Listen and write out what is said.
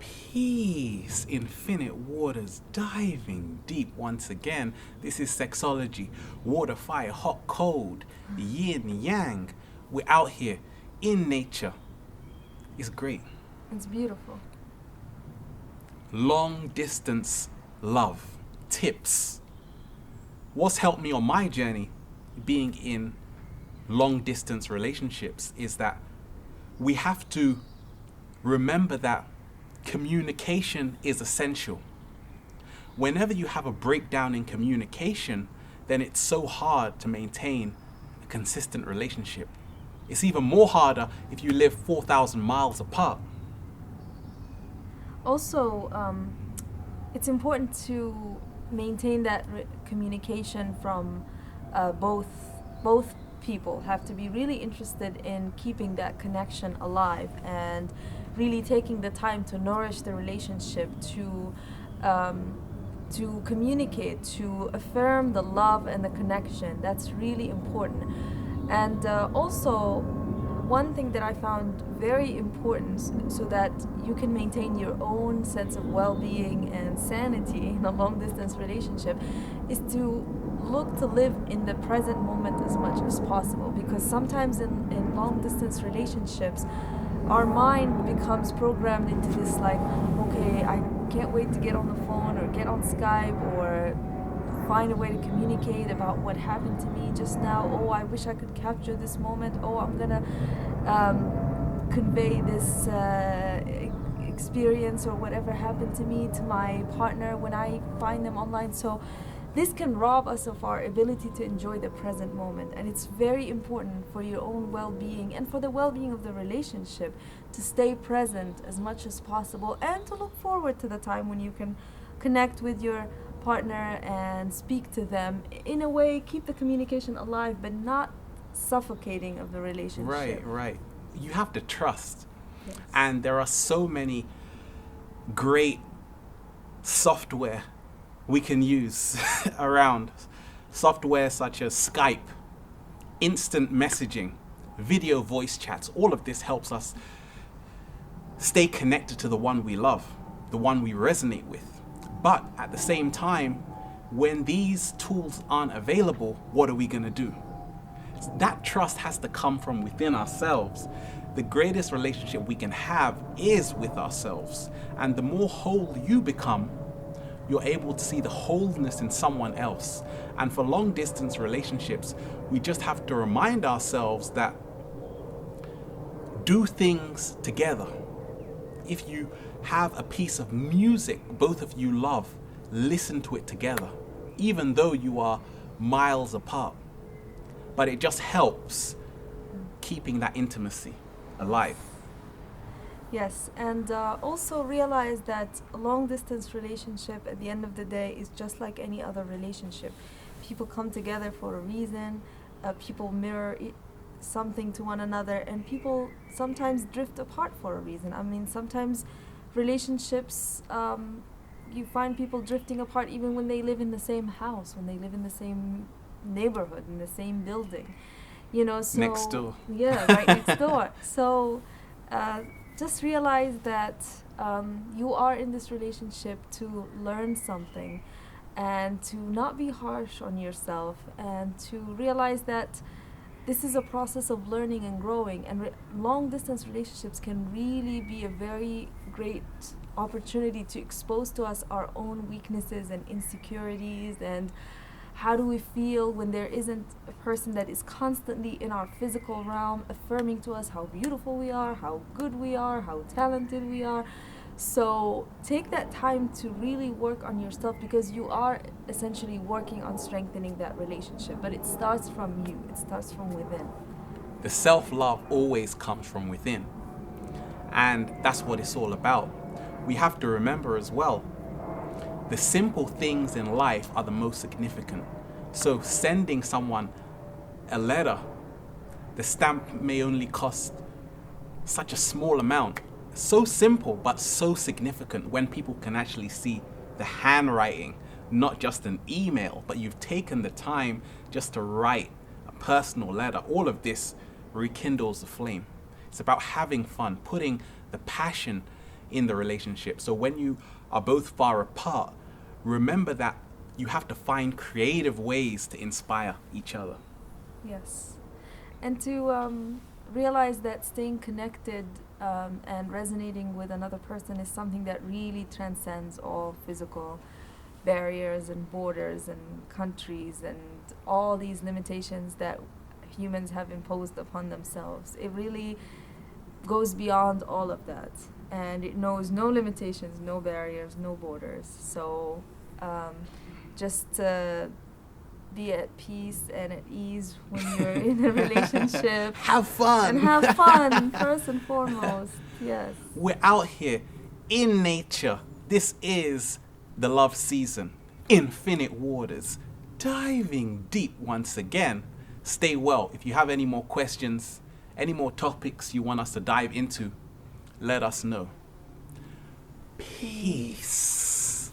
Peace, infinite waters, diving deep once again. This is sexology, water, fire, hot, cold, yin, yang. We're out here in nature. It's great. It's beautiful. Long distance love, tips. What's helped me on my journey being in long distance relationships is that we have to remember that communication is essential. Whenever you have a breakdown in communication, then it's so hard to maintain a consistent relationship. It's even more harder if you live 4,000 miles apart. Also, it's important to maintain that communication from both people have to be really interested in keeping that connection alive and really taking the time to nourish the relationship, to communicate, to affirm the love and the connection. That's really important. And also, one thing that I found very important so that you can maintain your own sense of well-being and sanity in a long-distance relationship is to look to live in the present moment as much as possible, because sometimes in long-distance relationships our mind becomes programmed into this like, okay, I can't wait to get on the phone or get on Skype or find a way to communicate about what happened to me just now. Oh, I wish I could capture this moment. Oh, I'm gonna convey this experience or whatever happened to me to my partner when I find them online. So this can rob us of our ability to enjoy the present moment, and it's very important for your own well-being and for the well-being of the relationship to stay present as much as possible and to look forward to the time when you can connect with your partner and speak to them in a way, keep the communication alive but not suffocating of the relationship. Right. You have to trust. Yes. And there are so many great software we can use around. Software such as Skype, instant messaging, video voice chats. All of this helps us stay connected to the one we love, the one we resonate with. But at the same time, when these tools aren't available, what are we going to do? That trust has to come from within ourselves. The greatest relationship we can have is with ourselves. And the more whole you become, you're able to see the wholeness in someone else. And for long distance relationships, we just have to remind ourselves that do things together. If you have a piece of music both of you love, listen to it together, even though you are miles apart. But it just helps keeping that intimacy alive. Yes, and also realize that a long-distance relationship at the end of the day is just like any other relationship. People come together for a reason, people mirror something to one another, and people sometimes drift apart for a reason. I mean, sometimes relationships, you find people drifting apart even when they live in the same house, when they live in the same neighborhood, in the same building. So Next door. Yeah, right next door. So just realize that you are in this relationship to learn something and to not be harsh on yourself, and to realize that this is a process of learning and growing, and long distance relationships can really be a very great opportunity to expose to us our own weaknesses and insecurities, and how do we feel when there isn't a person that is constantly in our physical realm affirming to us how beautiful we are, how good we are, how talented we are. So take that time to really work on yourself, because you are essentially working on strengthening that relationship. But it starts from you. It starts from within. The self-love always comes from within. And that's what it's all about. We have to remember as well, the simple things in life are the most significant. So sending someone a letter, the stamp may only cost such a small amount. So simple, but so significant when people can actually see the handwriting, not just an email, but you've taken the time just to write a personal letter. All of this rekindles the flame. It's about having fun, putting the passion in the relationship. So when you are both far apart, remember that you have to find creative ways to inspire each other. Yes. And to realize that staying connected and resonating with another person is something that really transcends all physical barriers and borders and countries and all these limitations that humans have imposed upon themselves. It really goes beyond all of that, and it knows no limitations, no barriers, no borders. So just be at peace and at ease when you're in a relationship. Have fun. And have fun, first and foremost. Yes. We're out here in nature. This is the love season. Infinite waters. Diving deep once again. Stay well. If you have any more questions, any more topics you want us to dive into, let us know. Peace.